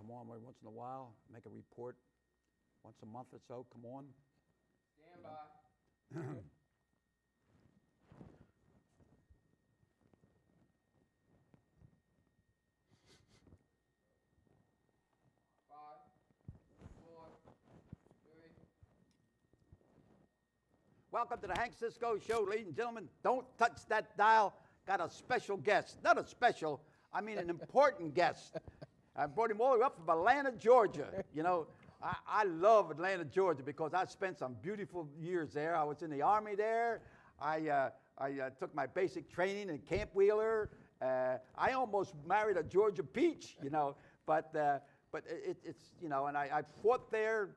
come on every once in a while, make a report once a month or so. Come on. Stand by. Five, four, three. Welcome to the Hank Cisco Show, ladies and gentlemen. Don't touch that dial. Got a special guest. Not a special, I mean an important guest. I brought him all the way up from Atlanta, Georgia. You know, I love Atlanta, Georgia because I spent some beautiful years there. I was in the Army there. I took my basic training in Camp Wheeler. I almost married a Georgia peach, you know, but it's, you know, and I fought there.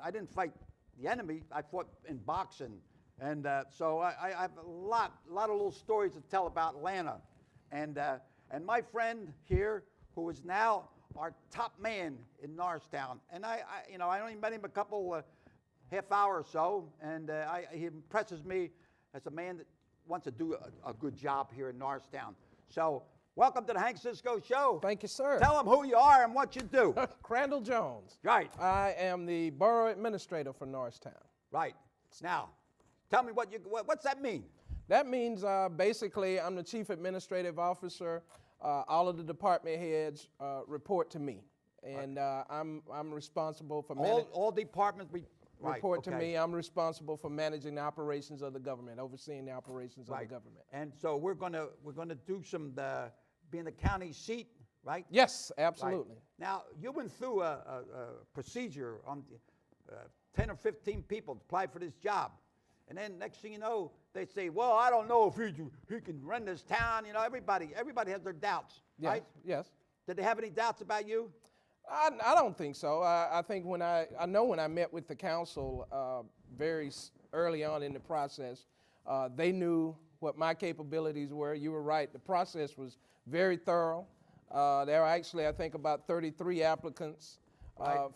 I didn't fight the enemy. I fought in boxing. And so I have a lot of little stories to tell about Atlanta. And my friend here, who is now our top man in Norristown, and I only met him a couple half hour or so, and he impresses me as a man that wants to do a good job here in Norristown. So welcome to the Hank Cisco Show. Thank you, sir. Tell them who you are and what you do. Crandall Jones. Right. I am the borough administrator for Norristown. Right. Now, tell me what's that mean? That means basically I'm the chief administrative officer. All of the department heads report to me, and I'm responsible for all departments report to me. I'm responsible for managing the operations of the government, overseeing the operations of the government. And so we're gonna do some being the county seat, right? Yes, absolutely. Right. Now you went through a procedure on 10 or 15 people to apply for this job. And then next thing you know, they say, well, I don't know if he can run this town. You know, everybody has their doubts, yes, right? Yes. Did they have any doubts about you? I don't think so. I think when I met with the council very early on in the process, they knew what my capabilities were. You were right. The process was very thorough. There were actually, I think, about 33 applicants.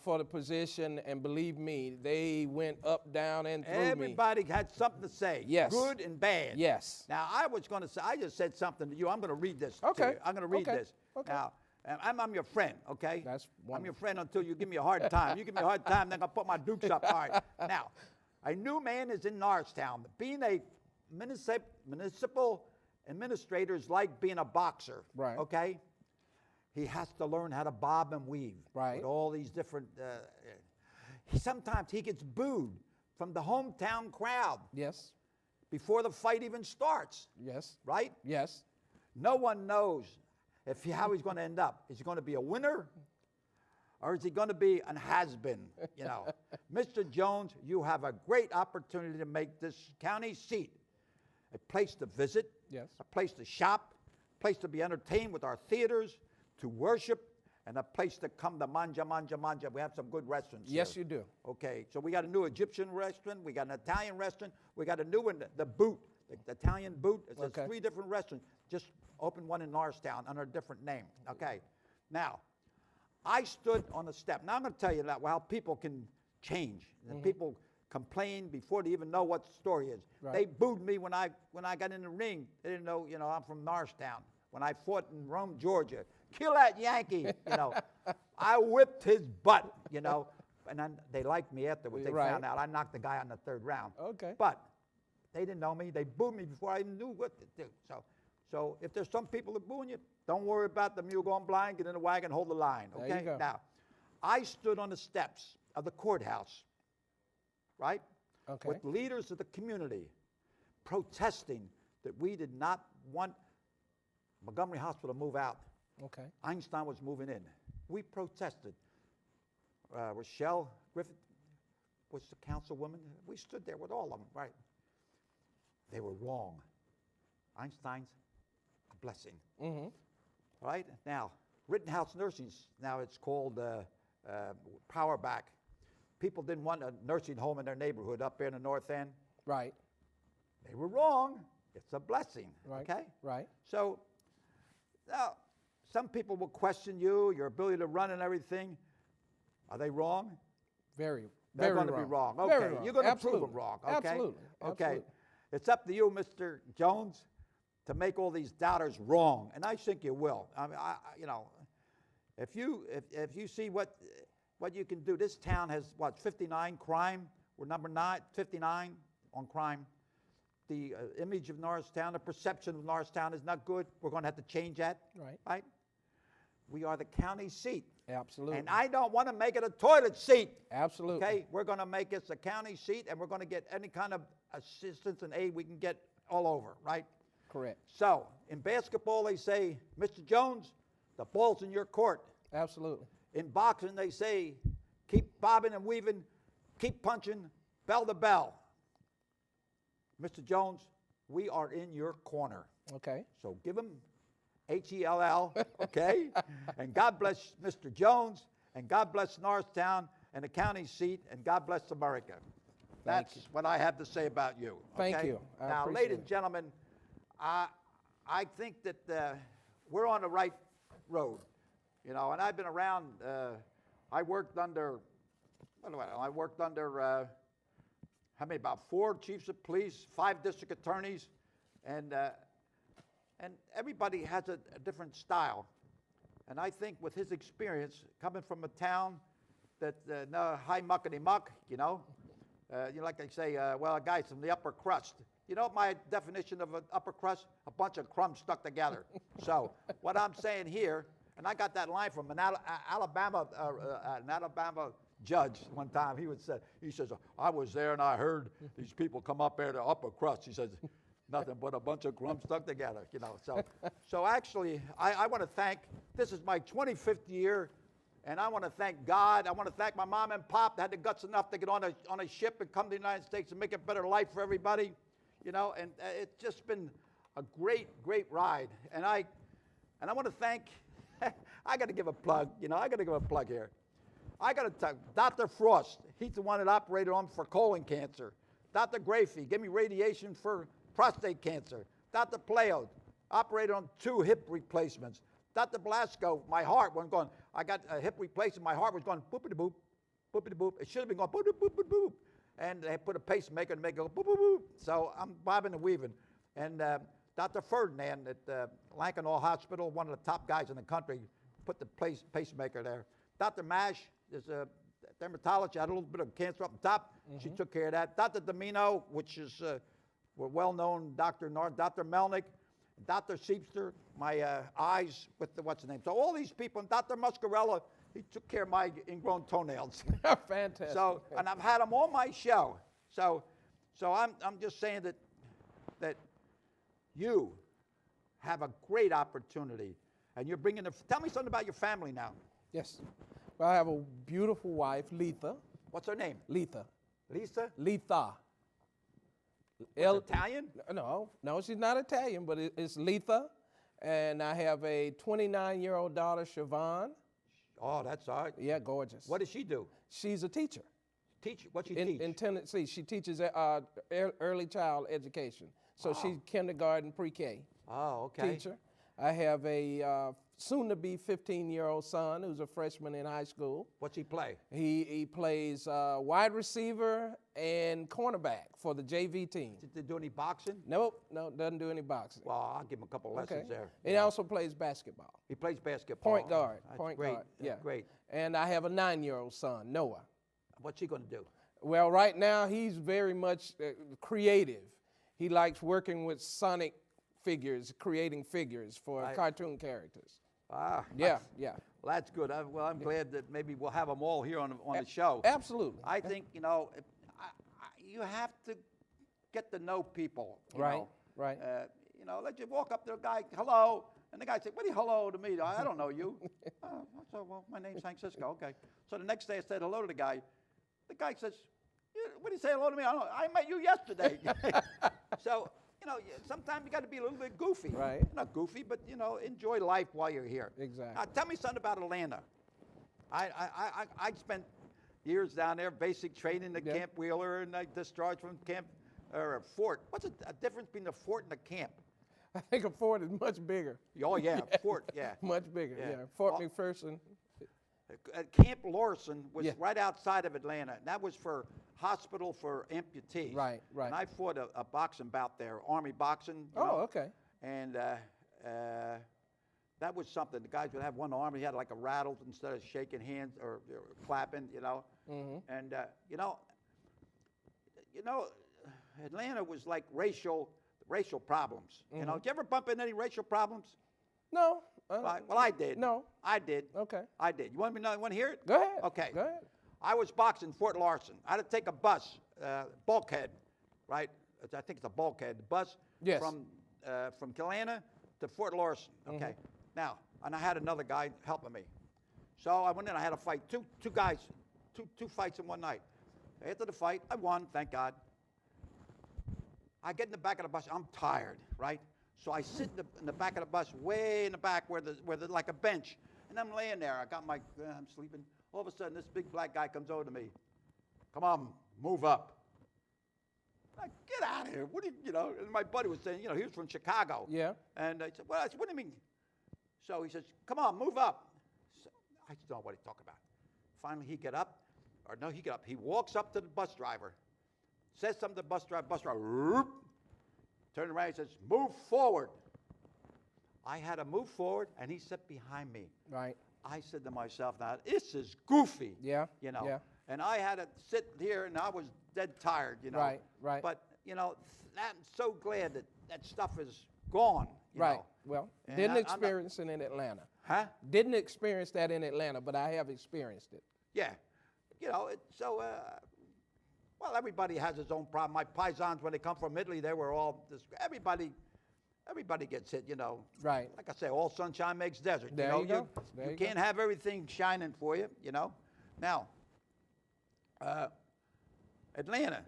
For the position, and believe me, they went up, down, and through Everybody had something to say. Yes. Good and bad. Yes. Now, I was going to say, I just said something to you. I'm going to read this Okay. to you. I'm going to read Okay. this. Okay. Now, I'm your friend, okay? That's I'm your wonderful. friend until you give me a hard time. You give me a hard time, then I'll put my dukes up. All right. Now, a new man is in Norristown. Being a municipal administrator is like being a boxer. Right. Okay? He has to learn how to bob and weave. Right. With all these different. Sometimes he gets booed from the hometown crowd Yes. before the fight even starts. Yes. Right? Yes. No one knows how he's going to end up. Is he going to be a winner, or is he going to be an has-been? You know, Mr. Jones, you have a great opportunity to make this county seat a place to visit, Yes. a place to shop, a place to be entertained with our theaters, to worship, and a place to come to manja. We have some good restaurants Yes, here. you do. Okay, so we got a new Egyptian restaurant, we got an Italian restaurant, we got a new one, the Boot, the Italian Boot. It's Okay. 3 different restaurants. Just opened one in Norristown under a different name. Okay, now, I stood on the step. Now I'm going to tell you that how people can change. And people complain before they even know what the story is. Right. They booed me when I got in the ring. They didn't know, I'm from Norristown. When I fought in Rome, Georgia, kill that Yankee, I whipped his butt, and then they liked me afterwards. They Right. found out I knocked the guy on the 3rd round. Okay. But they didn't know me. They booed me before I even knew what to do. So if there's some people that booing you, don't worry about them. You're going blind. Get in the wagon, hold the line. Okay. There you go. Now, I stood on the steps of the courthouse, right, Okay. with leaders of the community, protesting that we did not want Montgomery Hospital to move out. Okay. Einstein was moving in. We protested. Rochelle Griffith was the councilwoman. We stood there with all of them, right? They were wrong. Einstein's a blessing. Mm-hmm. Right? Now, Rittenhouse Nursing, now it's called Power Back. People didn't want a nursing home in their neighborhood up there in the North End. Right. They were wrong. It's a blessing. Right. Okay? Right. So, now, some people will question you, your ability to run and everything. Are they wrong? Very. They're very going to be wrong. Very Okay, wrong. you're going to prove Absolutely. them wrong. Okay? Absolutely. Okay. Absolutely. It's up to you, Mr. Jones, to make all these doubters wrong, and I think you will. I mean, if you see what you can do, this town has, what, 59 crime? We're number 59 on crime. The image of Norristown, the perception of Norristown is not good. We're going to have to change that. Right? We are the county seat. Absolutely. And I don't want to make it a toilet seat. Absolutely. Okay? We're going to make it a county seat, and we're going to get any kind of assistance and aid we can get all over, right? Correct. So, in basketball, they say, Mr. Jones, the ball's in your court. Absolutely. In boxing, they say, keep bobbing and weaving, keep punching, bell to bell. Mr. Jones, we are in your corner. Okay. So give him H-E-L-L, okay? And God bless Mr. Jones, and God bless Norristown and the county seat, and God bless America. That's what I have to say about you. Okay? Thank you. I now, appreciate ladies and gentlemen, I think that we're on the right road, you know. And I've been around. I worked under. How many? About 4 chiefs of police, 5 district attorneys, and everybody has a different style. And I think with his experience, coming from a town that no high muckety muck, you know, like they say, well, a guy's from the upper crust. You know what my definition of an upper crust? A bunch of crumbs stuck together. So what I'm saying here, and I got that line from an Alabama judge one time. He says, I was there and I heard these people come up there to upper crust. He says, nothing but a bunch of crumbs stuck together, you know. So actually, I want to thank, this is my 25th year, and I want to thank God. I want to thank my mom and pop that had the guts enough to get on a ship and come to the United States and make a better life for everybody, you know. And it's just been a great, great ride. And I want to thank, I got to give a plug, you know. I got to give a plug here. I got to tell Dr. Frost. He's the one that operated on for colon cancer. Dr. Grafey gave me radiation for prostate cancer. Dr. Pleo operated on 2 hip replacements. Dr. Blasco, my heart wasn't going. I got a hip replacement. My heart was going boopity boop, boopity boop. It should have been going boop boop boop boop. And they put a pacemaker to make it go boop boop boop. So I'm bobbing and weaving. And Dr. Ferdinand at Lankenau Hospital, one of the top guys in the country, put the pacemaker there. Dr. Mash is a dermatologist. Had a little bit of cancer up top. She took care of that. Dr. Domino, which is we're well-known Dr. Melnick, Dr. Seepster, my eyes with the what's the name. So all these people, and Dr. Muscarella, he took care of my ingrown toenails. Fantastic. So, and I've had them on my show. So I'm just saying that you have a great opportunity, and you're bringing tell me something about your family now. Yes. Well, I have a beautiful wife, Letha. What's her name? Letha. Lisa? Letha. Italian? No, she's not Italian, but it's Letha. And I have a 29-year-old daughter, Siobhan. Oh, that's all right. Yeah, gorgeous. What does she do? She's a teacher. Teach? What's she teach? In Tennessee. She teaches early child education. So she's kindergarten, pre-K. Oh, okay. Teacher. I have a soon-to-be 15-year-old son who's a freshman in high school. What's he play? He plays wide receiver and cornerback for the JV team. Did they do any boxing? Nope, doesn't do any boxing. Well, I'll give him a couple lessons there. And he also plays basketball. He plays basketball. Point guard. That's Point great. guard. That's Yeah. great. And I have a 9-year-old son, Noah. What's he going to do? Well, right now he's very much creative. He likes working with sonic figures, creating figures for cartoon characters. Ah, Yeah. Well, that's good. I'm glad that maybe we'll have them all here on the show. Absolutely. I think, you know, you have to get to know people. You Right, know. right. You know, let you walk up to a guy, hello, and the guy say, what do you hello to me? I don't know you. So, well, my name's Hank Cisco. Okay. So the next day I said hello to the guy. The guy says, what do you say hello to me? I met you yesterday. So, you know, sometimes you got to be a little bit goofy. Right. Not goofy, but, you know, enjoy life while you're here. Exactly. Now, tell me something about Atlanta. I spent years down there, basic training at Camp Wheeler, and I discharged from camp or a fort. What's a difference between a fort and a camp? I think a fort is much bigger. Oh, yeah, fort, yeah. Much bigger, Yeah. Fort McPherson. Camp Lawson was right outside of Atlanta. And that was for hospital for amputees. Right. And I fought a boxing bout there, Army boxing. You know? Okay. And that was something. The guys would have one arm. He had like a rattle instead of shaking hands or clapping, you know. And Atlanta was like racial problems. You know, did you ever bump into any racial problems? No. Right. Well, I did. No. I did. Okay. I did. You want me to know? You want to hear it? Go ahead. Okay. Go ahead. I was boxing Fort Larson. I had to take a bus, bulkhead, right? I think it's a bulkhead. The bus Yes. from Atlanta to Fort Larson. Okay. Now, and I had another guy helping me. So I went in. I had a fight. Two guys, two fights in one night. After the fight, I won. Thank God. I get in the back of the bus. I'm tired, right? So I sit in the back of the bus, way in the back, where there's like a bench, and I'm laying there. I got I'm sleeping. All of a sudden, this big black guy comes over to me. Come on, move up. Like, get out of here. What do you know? And my buddy was saying, he was from Chicago. Yeah. And I said, well, what do you mean? So he says, come on, move up. So I don't know what he's talking about. Finally, he get up. He walks up to the bus driver, says something to the bus driver. Whoop, turned around, he says, move forward. I had to move forward, and he sat behind me. Right. I said to myself, now, this is goofy. Yeah. Yeah. And I had to sit here, and I was dead tired, Right, right. But, I'm so glad that stuff is gone, Right. know. Well, And didn't I'm not- experience it in Atlanta. Huh? Didn't experience that in Atlanta, but I have experienced it. Yeah. Well, everybody has his own problem. My paisans, when they come from Italy, they were all, everybody gets hit, Right. Like I say, all sunshine makes desert. There you go. There You you go. can't have everything shining for you, Now, Atlanta,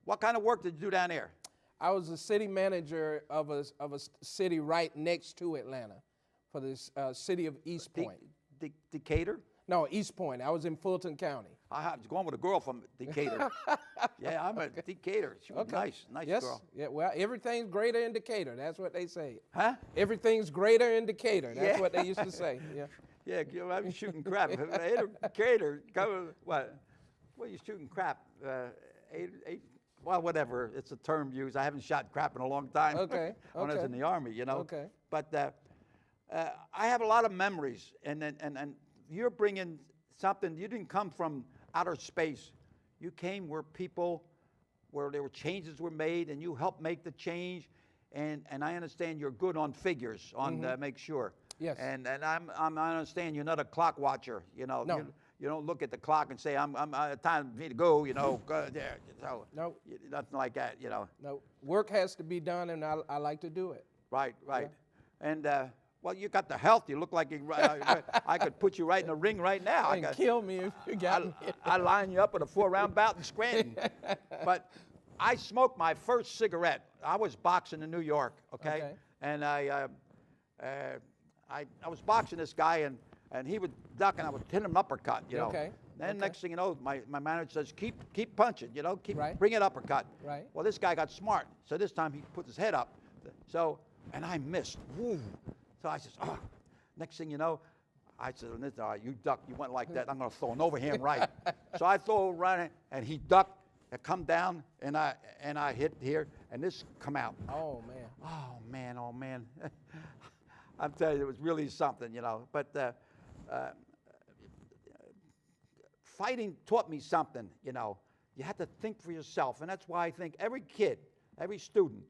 what kind of work did you do down there? I was the city manager of a city right next to Atlanta for this city of East Point. Decatur? No, East Point. I was in Fulton County. I was going with a girl from Decatur. Yeah, I'm a Decatur. She was nice Yes. girl. Yeah. Well, everything's greater in Decatur. That's what they say. Huh? Everything's greater in Decatur. That's Yeah. what they used to say. Yeah. Yeah, I was shooting crap. Decatur, what? Well, you're shooting crap. Well, whatever. It's a term used. I haven't shot crap in a long time. Okay, When I was okay. in the Army, Okay. But I have a lot of memories, and you're bringing something. You didn't come from outer space. You came where there were changes were made, and you helped make the change. And I understand you're good on figures, on make sure. Yes. And I understand you're not a clock watcher. No. You don't look at the clock and say, I'm time for me to go. Go there. So, No. nothing like that. No. Work has to be done, and I like to do it. Right. And well, you got the health. You look like I could put you right in the ring right now. And kill me if you got me. I line you up in a 4-round bout in Scranton. But I smoked my first cigarette. I was boxing in New York, okay? And I was boxing this guy, and he would duck, and I would hit him an uppercut, Okay. Then next thing you know, my manager says, keep punching, Right. bring it uppercut. Right. Well, this guy got smart, so this time he put his head up. So, and I missed. Woo. So I says, oh. Next thing you know, I said, you duck, you went like that, I'm going to throw an overhand right. So I throw a right, and he ducked, and come down, and I hit here, and this come out. Oh, man. Oh, man. I'm telling you, it was really something, But fighting taught me something, You had to think for yourself, and that's why I think every kid, every student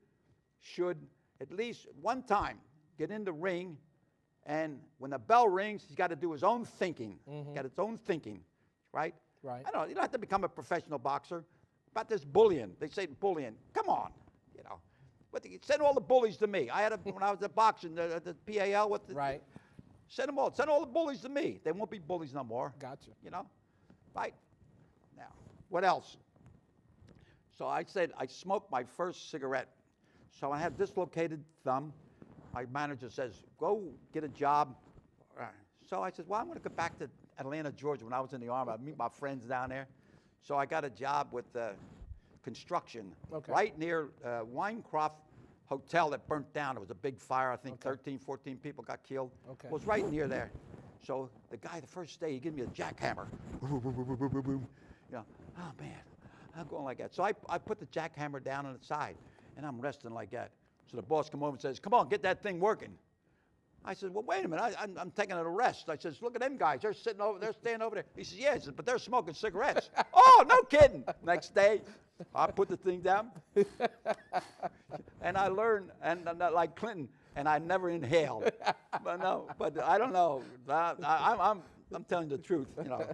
should at least one time get in the ring, and when the bell rings, he's got to do his own thinking. Got his own thinking, right? Right. I don't know. You don't have to become a professional boxer. About this bullying, they say bullying. Come on, But send all the bullies to me. I had when I was at boxing, the PAL with the Right. Send them all. Send all the bullies to me. They won't be bullies no more. Gotcha. Right? Now, what else? So I said I smoked my first cigarette. So I had dislocated thumb. My manager says, go get a job. So I said, well, I'm going to go back to Atlanta, Georgia. When I was in the Army, I'd meet my friends down there. So I got a job with construction right near Winecroft Hotel that burnt down. It was a big fire. I think 13, 14 people got killed. It was right near there. So the guy, the first day, he gave me a jackhammer. Boom, boom, boom, boom, boom, boom, boom. Oh, man, I'm going like that. So I put the jackhammer down on the side, and I'm resting like that. So the boss come over and says, come on, get that thing working. I said, well, wait a minute. I'm taking an arrest. I says, look at them guys. They're sitting over. They're standing over there. He says, yeah. He says, but they're smoking cigarettes. Oh, no kidding. Next day, I put the thing down, and I learned, and like Clinton, and I never inhaled. But I don't know. I'm telling the truth, you know.